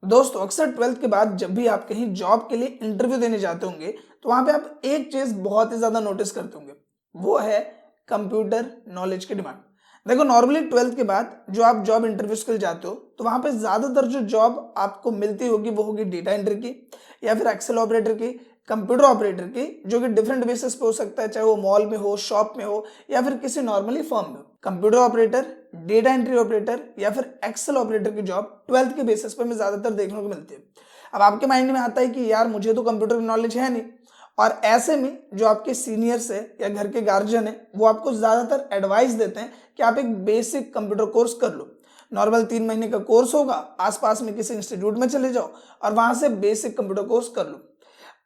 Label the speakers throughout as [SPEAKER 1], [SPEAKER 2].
[SPEAKER 1] दोस्तों अक्सर 12th के बाद जब भी आप कहीं जॉब के लिए इंटरव्यू देने जाते होंगे तो वहां पे आप एक चीज बहुत ही ज्यादा नोटिस करते होंगे, वो है कंप्यूटर नॉलेज की डिमांड। देखो नॉर्मली 12th के बाद जो आप जॉब इंटरव्यूज के लिए जाते हो तो वहां पे ज्यादातर जो जॉब आपको मिलती होगी वो होगी डेटा एंट्री की या फिर एक्सेल ऑपरेटर की, कंप्यूटर ऑपरेटर की, जो कि डिफरेंट बेसिस पे हो सकता है, चाहे वो मॉल में हो, शॉप में हो या फिर किसी नॉर्मली फर्म में हो। Computer operator, data entry operator या फिर एक्सेल ऑपरेटर की जॉब 12th के बेसिस पे हमें ज्यादातर देखने को मिलती है। अब आपके माइंड में आता है कि यार मुझे तो कंप्यूटर की नॉलेज है नहीं, और ऐसे में जो आपके सीनियर्स है या घर के गार्जियन है वो आपको ज्यादातर एडवाइस देते हैं कि आप एक बेसिक कंप्यूटर कोर्स कर लो। नॉर्मल 3 महीने का कोर्स होगा, आसपास में किसी इंस्टीट्यूट में चले जाओ और वहां से बेसिक कंप्यूटर कोर्स कर लो।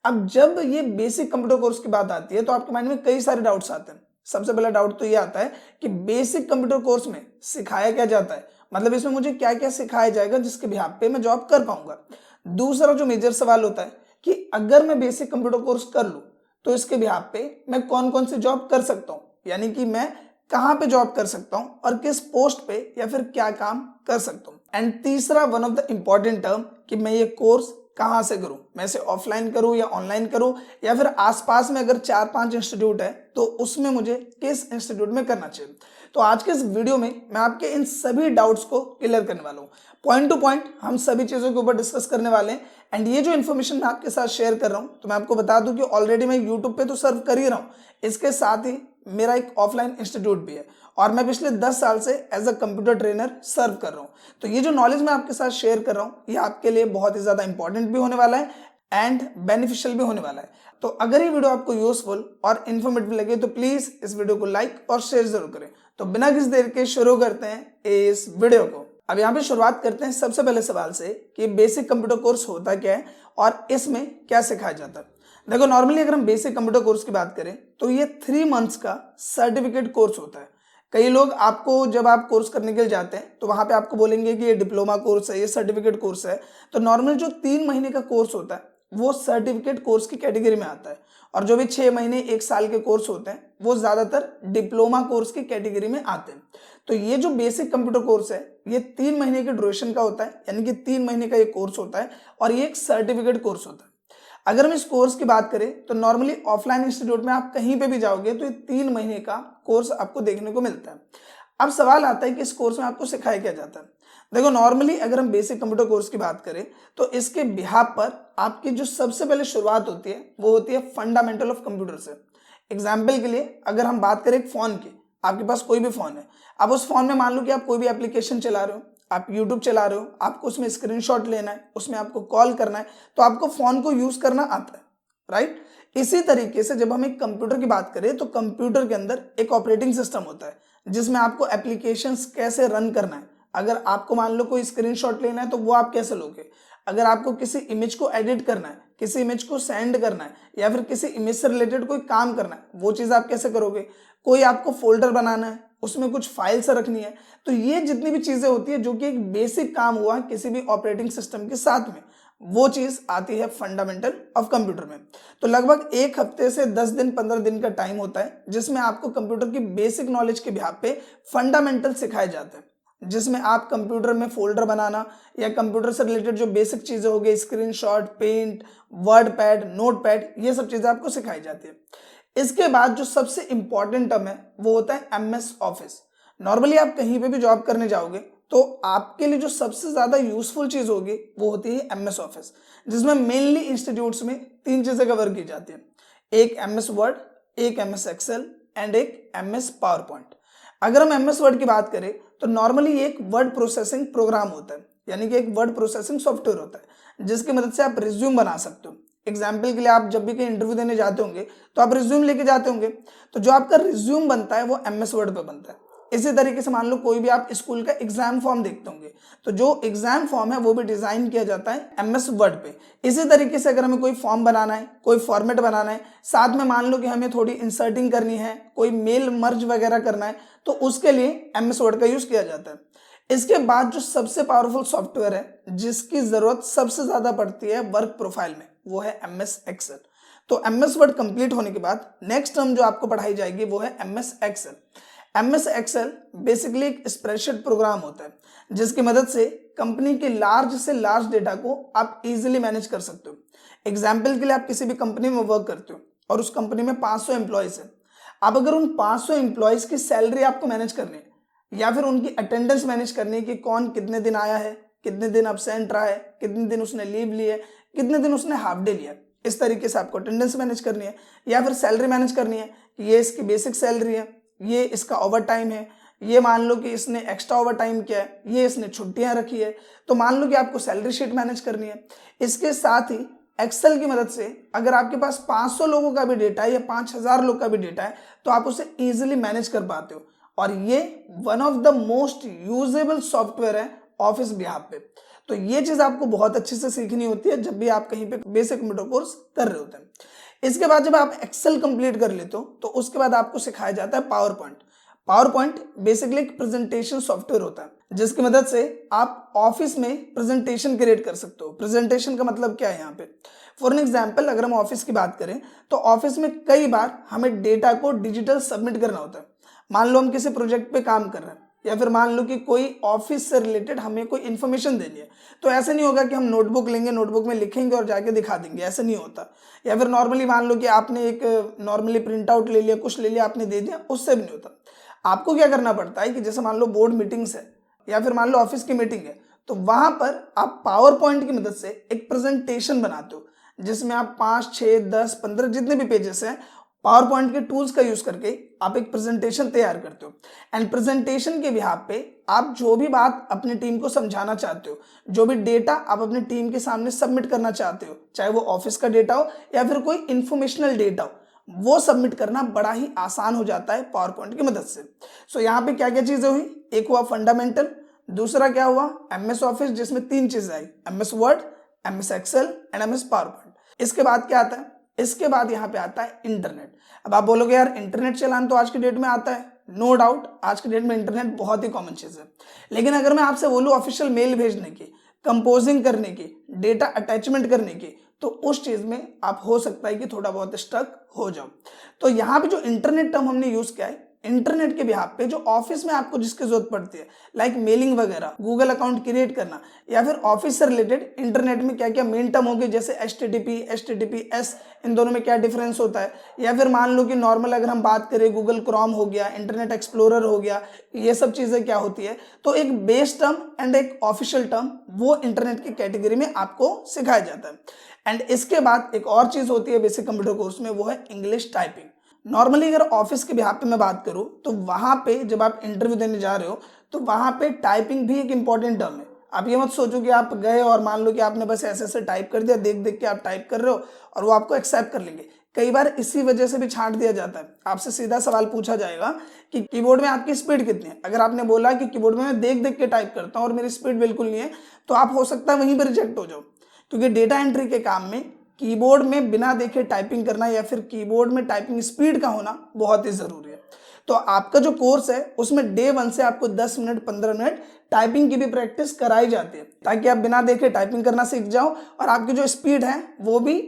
[SPEAKER 1] अब जब ये बेसिक कंप्यूटर कोर्स की बात आती है तो आपके माइंड में कई सारे डाउट्स आते हैं। सबसे पहला डाउट तो ये आता है कि बेसिक कंप्यूटर कोर्स में सिखाया क्या जाता है, मतलब इसमें मुझे क्या क्या सिखाया जाएगा जिसके बिहाफ पे मैं जॉब कर पाऊंगा। दूसरा जो मेजर सवाल होता है कि अगर मैं बेसिक कंप्यूटर कोर्स कर लूं तो इसके बिहाफ पे मैं कौन कौन सी जॉब कर सकता हूं, यानी कि मैं कहां पे जॉब कर सकता हूं और किस पोस्ट पे या फिर क्या काम कर सकता हूं। एंड तीसरा one of the important term कि मैं ये कोर्स कहां से करूं, मैं इसे ऑफलाइन करूं या ऑनलाइन करूं, या फिर आसपास में अगर 4-5 इंस्टीट्यूट है तो उसमें मुझे किस इंस्टीट्यूट में करना चाहिए। तो आज के इस वीडियो में मैं आपके इन सभी डाउट्स को क्लियर करने वाला हूं। पॉइंट टू पॉइंट हम सभी चीजों के ऊपर डिस्कस करने वाले हैं। एंड ये जो इन्फॉर्मेशन मैं आपके साथ शेयर कर रहा हूं तो मैं आपको बता दूं कि ऑलरेडी मैं यूट्यूब पे तो सर्व कर ही रहा हूं, इसके साथ ही मेरा एक ऑफलाइन इंस्टीट्यूट भी है और मैं पिछले 10 साल से एज अ कंप्यूटर ट्रेनर सर्व कर रहा हूं। तो ये जो नॉलेज मैं आपके साथ शेयर कर रहा हूं ये आपके लिए बहुत ही ज्यादा इंपॉर्टेंट भी होने वाला है एंड बेनिफिशियल भी होने वाला है। तो अगर ये वीडियो आपको यूजफुल और इन्फॉर्मेटिव लगे तो प्लीज इस वीडियो को लाइक और शेयर जरूर करें। तो बिना किसी देर के शुरू करते हैं इस वीडियो को। अब यहाँ पे शुरुआत करते हैं सबसे पहले सवाल से कि बेसिक कंप्यूटर कोर्स होता क्या है और इसमें क्या सिखाया जाता है। देखो नॉर्मली अगर हम बेसिक कंप्यूटर कोर्स की बात करें तो ये 3 मंथ्स का सर्टिफिकेट कोर्स होता है। कई लोग आपको जब आप कोर्स करने के लिए जाते हैं तो वहां पे आपको बोलेंगे कि ये डिप्लोमा कोर्स है, ये सर्टिफिकेट कोर्स है। तो नॉर्मल जो 3 महीने का कोर्स होता है वो सर्टिफिकेट कोर्स की कैटेगरी में आता है, और जो भी 6 महीने 1 साल के कोर्स होते हैं वो ज्यादातर डिप्लोमा कोर्स की कैटेगरी में आते हैं। तो ये जो बेसिक कंप्यूटर कोर्स है ये 3 महीने के ड्यूरेशन का होता है, यानी कि 3 महीने का ये कोर्स होता है और ये एक सर्टिफिकेट कोर्स होता है। अगर हम इस कोर्स की बात करें तो नॉर्मली ऑफलाइन इंस्टीट्यूट में आप कहीं पे भी जाओगे तो ये 3 महीने का कोर्स आपको देखने को मिलता है। अब सवाल आता है कि इस कोर्स में आपको सिखाया क्या जाता है। देखो नॉर्मली अगर हम बेसिक कंप्यूटर कोर्स की बात करें तो इसके बिहाफ पर आपकी जो सबसे पहले शुरुआत होती है वो होती है फंडामेंटल ऑफ कंप्यूटर से। एग्जाम्पल के लिए अगर हम बात करें एक फोन की, आपके पास कोई भी फोन है, अब उस फोन में मान लो कि आप कोई भी एप्लीकेशन चला रहे हो, आप YouTube चला रहे हो, आपको उसमें स्क्रीनशॉट लेना है, उसमें आपको कॉल करना है, तो आपको फोन को यूज करना आता है, राइट। इसी तरीके से जब हम एक कंप्यूटर की बात करें तो कंप्यूटर के अंदर एक ऑपरेटिंग सिस्टम होता है जिसमें आपको एप्लीकेशंस कैसे रन करना है। अगर आपको मान लो कोई स्क्रीनशॉट लेना है तो वो आप कैसे लोगे, अगर आपको किसी इमेज को एडिट करना है, किसी इमेज को सेंड करना है या फिर किसी इमेज से रिलेटेड कोई काम करना है, वो चीज आप कैसे करोगे। कोई आपको फोल्डर बनाना है, उसमें कुछ फाइल्स रखनी है, तो ये जितनी भी चीजें होती है जो कि एक बेसिक काम हुआ किसी भी ऑपरेटिंग सिस्टम के साथ में, वो चीज आती है फंडामेंटल ऑफ कंप्यूटर में। तो लगभग 1 हफ्ते से 10 दिन 15 दिन का टाइम होता है जिसमें आपको कंप्यूटर की बेसिक नॉलेज के बिहाफ पे फंडामेंटल सिखाए जाते हैं, जिसमें आप कंप्यूटर में फोल्डर बनाना या कंप्यूटर से रिलेटेड जो बेसिक चीजें हो गई, screenshot, paint, word pad, note pad, ये सब चीजें आपको सिखाई जाती है। इसके बाद जो सबसे इंपॉर्टेंट टर्म है वो होता है MS ऑफिस। नॉर्मली आप कहीं पे भी जॉब करने जाओगे तो आपके लिए जो सबसे ज्यादा यूजफुल चीज होगी वो होती है MS ऑफिस, जिसमें मेनली इंस्टीट्यूट्स में 3 चीजें कवर की जाती है, एक MS वर्ड, एक MS एक्सेल एंड एक MS पावर पॉइंट। अगर हम MS वर्ड की बात करें तो नॉर्मली एक वर्ड प्रोसेसिंग प्रोग्राम होता है, यानी कि एक वर्ड प्रोसेसिंग सॉफ्टवेयर होता है जिसकी मदद से आप रिज्यूम बना सकते हो। एग्जाम्पल के लिए आप जब भी कहीं इंटरव्यू देने जाते होंगे तो आप रिज्यूम लेके जाते होंगे, तो जो आपका रिज्यूम बनता है वो MS वर्ड पे बनता है। इसी तरीके से मान लो कोई भी आप स्कूल का एग्जाम फॉर्म देखते होंगे तो जो एग्जाम फॉर्म है वो भी डिजाइन किया जाता है MS वर्ड पे। इसी तरीके से अगर हमें कोई फॉर्म बनाना है, कोई फॉर्मेट बनाना है, साथ में मान लो कि हमें थोड़ी इंसर्टिंग करनी है, कोई मेल मर्ज वगैरह करना है, तो उसके लिए MS वर्ड का यूज किया जाता है। इसके बाद जो सबसे पावरफुल सॉफ्टवेयर है जिसकी जरूरत सबसे ज्यादा पड़ती है वर्क प्रोफाइल में वो है MS एक्सेल। तो MS वर्ड कंप्लीट होने के बाद नेक्स्ट टर्म जो आपको पढ़ाई जाएगी वो है MS excel. MS excel basically एक स्प्रेडशीट प्रोग्राम होता है जिसकी मदद से कंपनी के लार्ज से लार्ज डेटा को आप इजीली मैनेज कर सकते हो। एग्जाम्पल के लिए आप किसी भी कंपनी में वर्क करते हो और उस कंपनी में 500 एम्प्लॉयज है। अब अगर उन 500 एम्प्लॉयज की सैलरी आपको मैनेज करनी है या फिर उनकी अटेंडेंस मैनेज करनी है कि कौन कितने दिन आया है, कितने दिन अब्सेंट रहा है, कितने दिन उसने लीव ली है, कितने दिन उसने हाफ डे लिया, इस तरीके से आपको अटेंडेंस मैनेज करनी है या फिर सैलरी मैनेज करनी है कि ये इसकी बेसिक सैलरी है, ये इसका ओवर टाइम है, ये मान लो कि इसने एक्स्ट्रा ओवर टाइम किया है, ये इसने छुट्टियां रखी है, तो मान लो कि आपको सैलरी शीट मैनेज करनी है। इसके साथ ही एक्सेल की मदद से अगर आपके पास 500 लोगों का भी डेटा है या 5000 लोग का भी डेटा है तो आप उसे इजीली मैनेज कर पाते हो और ये one of the most usable software है ऑफिस बिहाफ पे। तो ये चीज आपको बहुत अच्छे से सीखनी होती है जब भी आप कहीं पे बेसिक कंप्यूटर कोर्स कर रहे होते हैं। इसके बाद जब आप एक्सेल कंप्लीट कर लेते हो तो उसके बाद आपको सिखाया जाता है power point. Power point basically एक प्रेजेंटेशन सॉफ्टवेयर होता है जिसकी मदद से आप ऑफिस में प्रेजेंटेशन क्रिएट कर सकते हो। प्रेजेंटेशन का मतलब क्या है यहाँ पे, फॉर एन एग्जाम्पल अगर हम ऑफिस की बात करें तो ऑफिस में कई बार हमें डेटा को डिजिटल सबमिट करना होता है। मान लो हम किसी प्रोजेक्ट पे काम कर रहे हैं या फिर मान लो कि कोई ऑफिस से रिलेटेड हमें कोई इन्फॉर्मेशन देनी है, तो ऐसा नहीं होगा कि हम नोटबुक लेंगे, नोटबुक में लिखेंगे और जाके दिखा देंगे, ऐसा नहीं होता। या फिर नॉर्मली मान लो कि आपने एक नॉर्मली प्रिंट आउट ले लिया, कुछ ले लिया, आपने दे दिया, उससे भी नहीं होता। आपको क्या करना पड़ता है कि जैसे मान लो बोर्ड मीटिंग्स है या फिर मान लो ऑफिस की मीटिंग है, तो वहां पर आप पावर पॉइंट की मदद से एक प्रेजेंटेशन बनाते हो जिसमें आप 5, 6, 10, 15 जितने भी पेजेस हैं पावर पॉइंट के टूल्स का यूज करके आप एक प्रेजेंटेशन तैयार करते हो। एंड प्रेजेंटेशन के बिहाफ पे आप जो भी बात अपनी टीम को समझाना चाहते हो, जो भी डेटा आप अपनी टीम के सामने सबमिट करना चाहते हो, चाहे वो ऑफिस का डेटा हो या फिर कोई इंफॉर्मेशनल डेटा हो, वो सबमिट करना बड़ा ही आसान हो जाता है पावर पॉइंट की मदद से। सो यहाँ पे क्या क्या चीजें हुई, एक हुआ फंडामेंटल, दूसरा क्या हुआ MS ऑफिस जिसमें 3 चीजें आई, MS word, MS excel and MS power point. इसके बाद क्या आता है, इसके बाद यहाँ पे आता है इंटरनेट। अब आप बोलोगे यार इंटरनेट चलाना तो आज की डेट में आता है, नो डाउट आज की डेट में इंटरनेट बहुत ही कॉमन चीज है। लेकिन अगर मैं आपसे बोलूँ ऑफिशियल मेल भेजने की, कंपोजिंग करने की, डेटा अटैचमेंट करने की, तो उस चीज में आप हो सकता है कि थोड़ा बहुत स्टक हो जाओ। तो यहाँ पे जो इंटरनेट टर्म हमने यूज किया है, इंटरनेट के बिहाफ पे जो ऑफिस में आपको जिसकी जरूरत पड़ती है, लाइक मेलिंग वगैरह, गूगल अकाउंट क्रिएट करना, या फिर ऑफिस से रिलेटेड इंटरनेट में क्या क्या मेन टर्म होगी जैसे HTTP, HTTPS, इन दोनों में क्या डिफरेंस होता है, या फिर मान लो कि नॉर्मल अगर हम बात करें गूगल क्रोम हो गया, इंटरनेट एक्सप्लोरर हो गया, ये सब चीजें क्या होती है। तो एक बेस टर्म एंड एक ऑफिशियल टर्म वो इंटरनेट की कैटेगरी में आपको सिखाया जाता है। एंड इसके बाद एक और चीज होती है बेसिक कंप्यूटर कोर्स में, वो है इंग्लिश टाइपिंग। नॉर्मली अगर ऑफिस के बिहाफ पे मैं बात करूं तो वहां पे जब आप इंटरव्यू देने जा रहे हो तो वहां पे टाइपिंग भी एक इंपॉर्टेंट टर्म है। आप ये मत सोचो कि आप गए और मान लो कि आपने बस ऐसे ऐसे टाइप कर दिया, देख देख के आप टाइप कर रहे हो और वो आपको एक्सेप्ट कर लेंगे। कई बार इसी वजह से भी छांट दिया जाता है। आपसे सीधा सवाल पूछा जाएगा कि कीबोर्ड में आपकी स्पीड कितनी है। अगर आपने बोला कि कीबोर्ड में मैं देख देख के टाइप करता हूँ और मेरी स्पीड बिल्कुल नहीं है, तो आप हो सकता है वहीं पर रिजेक्ट हो जाओ, क्योंकि डेटा एंट्री के काम में कीबोर्ड में बिना देखे टाइपिंग करना या फिर कीबोर्ड में टाइपिंग स्पीड का होना बहुत ही जरूरी है। तो आपका जो कोर्स है उसमें डे 1 से आपको 10 मिनट 15 मिनट टाइपिंग की भी प्रैक्टिस कराई जाती है ताकि आप बिना देखे टाइपिंग करना सीख जाओ और आपकी जो स्पीड है वो भी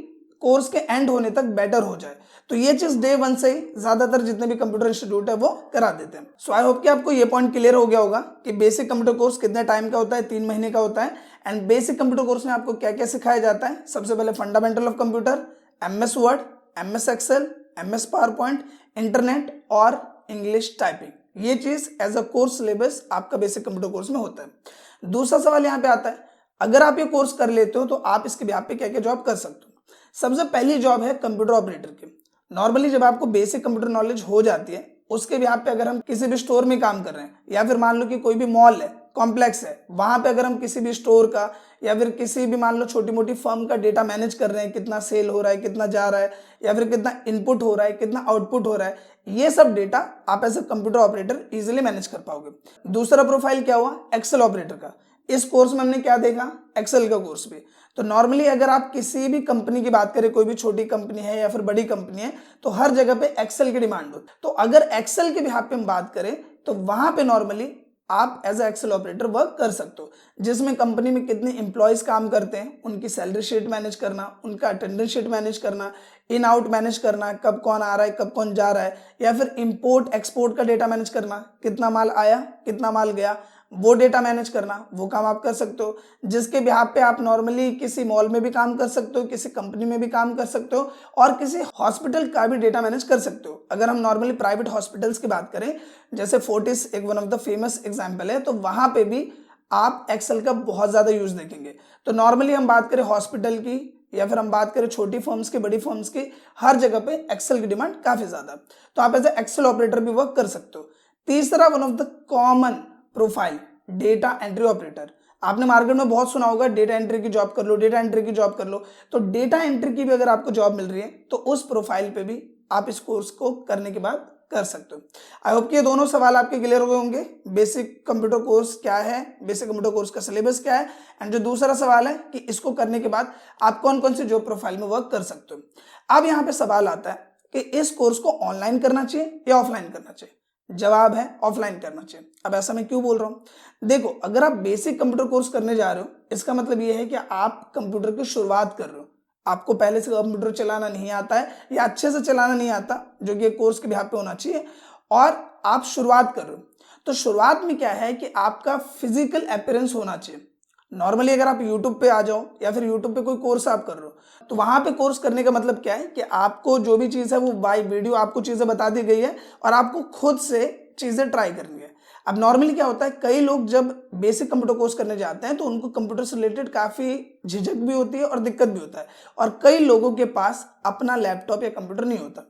[SPEAKER 1] कोर्स के एंड होने तक बेटर हो जाए। तो ये चीज डे 1 से ही ज्यादातर जितने भी कंप्यूटर इंस्टीट्यूट है वो करा देते हैं। सो आई होप कि आपको ये पॉइंट क्लियर हो गया होगा कि बेसिक कंप्यूटर कोर्स कितने टाइम का होता है, 3 महीने का होता है। एंड बेसिक कंप्यूटर कोर्स में आपको क्या क्या सिखाया जाता है, सबसे पहले fundamental of computer, MS word, MS excel, MS power point, internet और इंग्लिश टाइपिंग। ये चीज एज अ कोर्स सिलेबस आपका बेसिक कंप्यूटर कोर्स में होता है। दूसरा सवाल यहाँ पे आता है, अगर आप ये कोर्स कर लेते हो तो आप इसके बिहाफ पे क्या क्या जॉब कर सकते हो। सबसे पहली जॉब है कंप्यूटर ऑपरेटर की। नॉर्मली जब आपको बेसिक कंप्यूटर नॉलेज हो जाती है उसके बिहाफ पे अगर हम किसी भी स्टोर में काम कर रहे हैं या फिर मान लो कि कोई भी मॉल है, कॉम्प्लेक्स है, वहां पे अगर हम किसी भी स्टोर का या फिर किसी भी मान लो छोटी मोटी फर्म का डेटा मैनेज कर रहे हैं, कितना सेल हो रहा है, कितना जा रहा है, या फिर कितना इनपुट हो रहा है, कितना आउटपुट हो रहा है, ये सब डेटा आप as a computer operator easily manage कर पाओगे। दूसरा प्रोफाइल क्या हुआ, एक्सेल ऑपरेटर का। इस कोर्स में हमने क्या देखा, एक्सेल का कोर्स भी। तो नॉर्मली अगर आप किसी भी कंपनी की बात करें, कोई भी छोटी कंपनी है या फिर बड़ी कंपनी है, तो हर जगह पे एक्सेल की डिमांड होती है। तो अगर एक्सेल के बिहाफ पे हम बात करें तो वहां पे नॉर्मली आप as a excel operator work कर सकते हो, जिसमें कंपनी में कितने एम्प्लॉयज काम करते हैं, उनकी सैलरी शीट मैनेज करना, उनका अटेंडेंस शीट मैनेज करना, इन आउट मैनेज करना, कब कौन आ रहा है, कब कौन जा रहा है, या फिर इंपोर्ट एक्सपोर्ट का डेटा मैनेज करना, कितना माल आया, कितना माल गया, वो डेटा मैनेज करना, वो काम आप कर सकते हो। जिसके बिहाफ पे आप नॉर्मली किसी मॉल में भी काम कर सकते हो, किसी कंपनी में भी काम कर सकते हो, और किसी हॉस्पिटल का भी डेटा मैनेज कर सकते हो। अगर हम नॉर्मली प्राइवेट हॉस्पिटल्स की बात करें, जैसे फोर्टिस एक one of the famous example है, तो वहां पे भी आप एक्सेल का बहुत ज्यादा यूज देखेंगे। तो नॉर्मली हम बात करें हॉस्पिटल की, या फिर हम बात करें छोटी फर्म्स की, बड़ी फर्म्स की, हर जगह पे एक्सेल की डिमांड काफी ज्यादा है। तो आप एज ए एक्सेल ऑपरेटर भी वर्क कर सकते हो। तीसरा one of the common profile, data entry operator. आपने मार्केट में बहुत सुना होगा, डेटा एंट्री की जॉब कर लो, डेटा एंट्री की जॉब कर लो। तो डेटा एंट्री की भी अगर आपको जॉब मिल रही है तो उस प्रोफाइल पे भी आप इस कोर्स को करने के बाद कर सकते हो। आई होप कि ये दोनों सवाल आपके क्लियर हो गए होंगे। बेसिक कंप्यूटर कोर्स क्या है, बेसिक कंप्यूटर कोर्स का सिलेबस क्या है, एंड जो दूसरा सवाल है कि इसको करने के बाद आप कौन कौन सी जॉब प्रोफाइल में वर्क कर सकते हो। अब यहाँ पे सवाल आता है कि इस कोर्स को ऑनलाइन करना चाहिए या ऑफलाइन करना चाहिए। जवाब है ऑफलाइन करना चाहिए। अब ऐसा मैं क्यों बोल रहा हूं, देखो अगर आप बेसिक कंप्यूटर कोर्स करने जा रहे हो, इसका मतलब ये है कि आप कंप्यूटर की शुरुआत कर रहे हो, आपको पहले से कंप्यूटर चलाना नहीं आता है या अच्छे से चलाना नहीं आता, जो कि कोर्स के बिहाफ पे होना चाहिए, और आप शुरुआत कर रहे हो। तो शुरुआत में क्या है कि आपका फिजिकल अपीयरेंस होना चाहिए। नॉर्मली अगर आप YouTube पे आ जाओ या फिर YouTube पे कोई कोर्स आप कर रहे हो, तो वहां पे कोर्स करने का मतलब क्या है कि आपको जो भी चीज़ है वो बाय वीडियो आपको चीज़ें बता दी गई है और आपको खुद से चीज़ें ट्राई करनी है। अब नॉर्मली क्या होता है, कई लोग जब बेसिक कंप्यूटर कोर्स करने जाते हैं तो उनको कंप्यूटर से रिलेटेड काफ़ी झिझक भी होती है और दिक्कत भी होता है, और कई लोगों के पास अपना लैपटॉप या कंप्यूटर नहीं होता।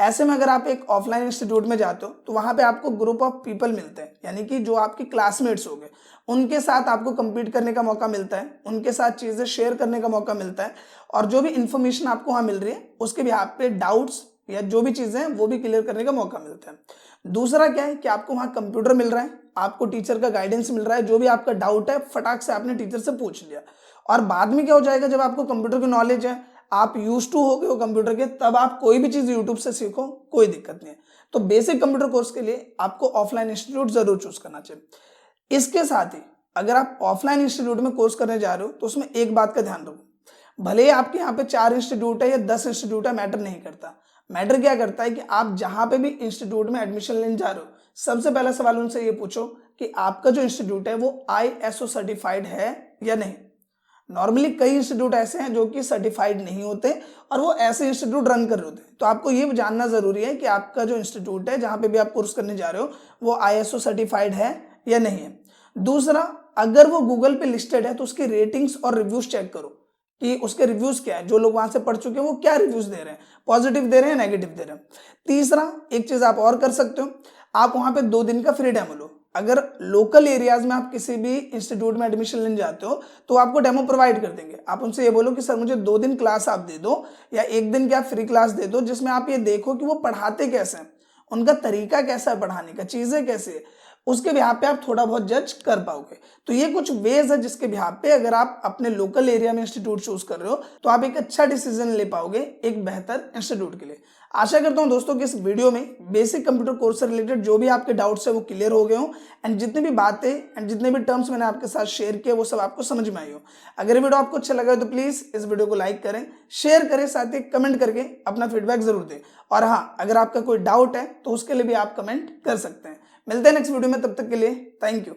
[SPEAKER 1] ऐसे में अगर आप एक ऑफलाइन इंस्टीट्यूट में जाते हो तो वहां पे आपको ग्रुप ऑफ पीपल मिलते हैं, यानी कि जो आपके क्लासमेट्स हो गए, उनके साथ आपको compete करने का मौका मिलता है, उनके साथ चीज़ें शेयर करने का मौका मिलता है, और जो भी इंफॉर्मेशन आपको वहाँ मिल रही है उसके भी आप पे डाउट्स या जो भी चीज़ें हैं वो भी क्लियर करने का मौका मिलता है। दूसरा क्या है कि आपको वहाँ कंप्यूटर मिल रहा है, आपको टीचर का गाइडेंस मिल रहा है, जो भी आपका डाउट है फटाक से आपने टीचर से पूछ लिया। और बाद में क्या हो जाएगा, जब आपको कंप्यूटर की नॉलेज है, आप यूज टू हो गए हो कंप्यूटर के, तब आप कोई भी चीज़ यूट्यूब से सीखो, कोई दिक्कत नहीं है। तो बेसिक कंप्यूटर कोर्स के लिए आपको ऑफलाइन इंस्टीट्यूट जरूर चूज करना चाहिए। इसके साथ ही अगर आप ऑफलाइन इंस्टीट्यूट में कोर्स करने जा रहे हो तो उसमें एक बात का ध्यान रखो, भले ही आपके यहाँ पे 4 इंस्टीट्यूट है या 10 इंस्टीट्यूट है, मैटर नहीं करता। मैटर क्या करता है कि आप जहां पे भी इंस्टीट्यूट में एडमिशन लेने जा रहे हो, सबसे पहला सवाल उनसे ये पूछो कि आपका जो इंस्टीट्यूट है वो ISO सर्टिफाइड है या नहीं। नॉर्मली कई इंस्टीट्यूट ऐसे हैं जो कि सर्टिफाइड नहीं होते और वो ऐसे इंस्टीट्यूट रन कर रहे होते हैं। तो आपको ये जानना जरूरी है कि आपका जो इंस्टीट्यूट है जहां पे भी आप कोर्स करने जा रहे हो वो ISO सर्टिफाइड है या नहीं है। दूसरा, अगर वो गूगल पे लिस्टेड है तो उसकी रेटिंग्स और रिव्यूज चेक करो कि उसके रिव्यूज क्या है, जो लोग वहां से पढ़ चुके हैं वो क्या रिव्यूज दे रहे हैं, पॉजिटिव दे रहे हैं, नेगेटिव दे रहे हैं। तीसरा, एक चीज आप और कर सकते हो, आप वहां पे 2 दिन का फ्री डेमो लो। अगर लोकल एरियाज में आप किसी भी इंस्टीट्यूट में एडमिशन लेने जाते हो तो आपको डेमो प्रोवाइड कर देंगे। आप उनसे ये बोलो कि सर मुझे 2 दिन क्लास आप दे दो, या 1 दिन की आप फ्री क्लास दे दो, जिसमें आप ये देखो कि वो पढ़ाते कैसे हैं, उनका तरीका कैसा है पढ़ाने का, चीजें कैसे है, उसके बिहाफ पे आप थोड़ा बहुत जज कर पाओगे। तो ये कुछ वेज है जिसके बिहाफ पे अगर आप अपने लोकल एरिया में इंस्टीट्यूट चूज कर रहे हो तो आप एक अच्छा डिसीजन ले पाओगे एक बेहतर इंस्टीट्यूट के लिए। आशा करता हूं दोस्तों कि इस वीडियो में बेसिक कंप्यूटर कोर्स से रिलेटेड जो भी आपके डाउट्स है वो क्लियर हो गए हो, एंड जितनी भी बातें एंड जितने भी टर्म्स मैंने आपके साथ शेयर किए वो सब आपको समझ में आई हो। अगर वीडियो आपको अच्छा लगा तो प्लीज इस वीडियो को लाइक करें, शेयर करें, साथ ही कमेंट करके अपना फीडबैक जरूर दें। और हाँ, अगर आपका कोई डाउट है तो उसके लिए भी आप कमेंट कर सकते हैं। मिलते हैं नेक्स्ट वीडियो में, तब तक के लिए थैंक यू।